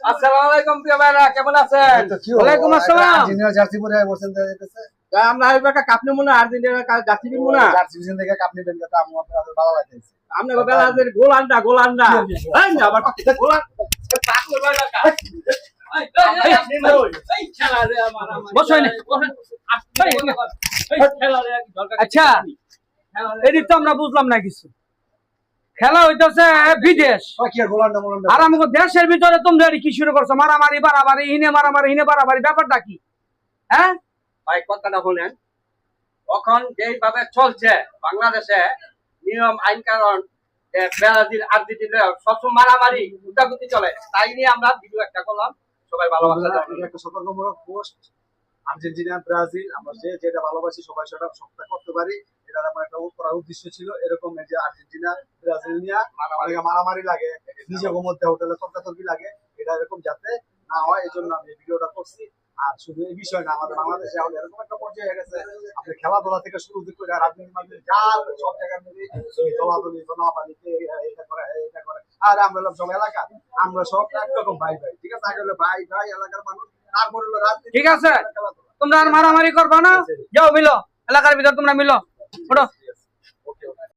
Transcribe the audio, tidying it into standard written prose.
আসসালামু আলাইকুম প্রিয় ভাইরা, কেমন আছেন? ওয়ালাইকুম আসসালাম। আর্জেন্টিনার জার্সি পরে বসেন দেখতেছে আমরা এবার কাপ নেবো না, আর্জেন্টিনার জার্সি কিনবো না। জার্সি পিছন থেকে কাপ নেবেন কথা আমু আপনাদের ভালো লাগতেছে আমরা বেলাদের গোল আন্ডা এই না আবার গোল পাগল ভাইরা কা আচ্ছা, এদিক তো আমরা বুঝলাম না কিছু। খেলা হইতেছে বিদেশ, কি আর গোলান্ডা মোলান্ডা আর আমাকে দেশের ভিতরে তোমরা কি শুরু করছো? মারামারি বাড়াবাড়ি, হিনে বাড়াবাড়ি, ব্যাপারটা কি? হ্যাঁ ভাই, কথাটা শুনেন। এখন যেইভাবে চলছে বাংলাদেশে নিয়ম আইন কারণ, ব্রাজিল আর্জেন্টিনা সবসময় মারামারি উদাগুতি চলে, তাই নিয়ে আমরা ভিডিও একটা করলাম। সবাই ভালোবাসা এটা একটা সতর্কমূলক পোস্ট। আর্জেন্টিনা ব্রাজিল আমরা যেটা ভালোবাসি সবাই সেটা সবটা করতে পারি, এটা আমার একটা করার উদ্দেশ্য ছিল। এরকম যে আর্জেন্টিনা ব্রাজিল নিয়ে মারামারি লাগে, নিজের মধ্যে হোটেলে তর্কাতর্কি লাগে, এটা এরকম যাতে না হয় এই জন্য আমি ভিডিওটা করছি। আর শুধু এই বিষয় না, আমাদের বাংলাদেশে এখন এরকম একটা পর্যায়ে হয়ে গেছে, আপনি খেলাধুলা থেকে শুরু করে রাজনীতির মাধ্যমে যার সব জায়গার মধ্যে দলাদলি নোয়াপালিতে এটা করে আর আমরা সব এলাকা, আমরা সব একরকম ভাই ভাই, ঠিক আছে? আগে হলো ভাই ভাই এলাকার মানুষ, তারপরে হলো রাজনীতি। ঠিক আছে, তোমরা আর মারামারি করবা না, যাও মিলো, এলাকার ভিতর তোমরা মিলো, ওঠো।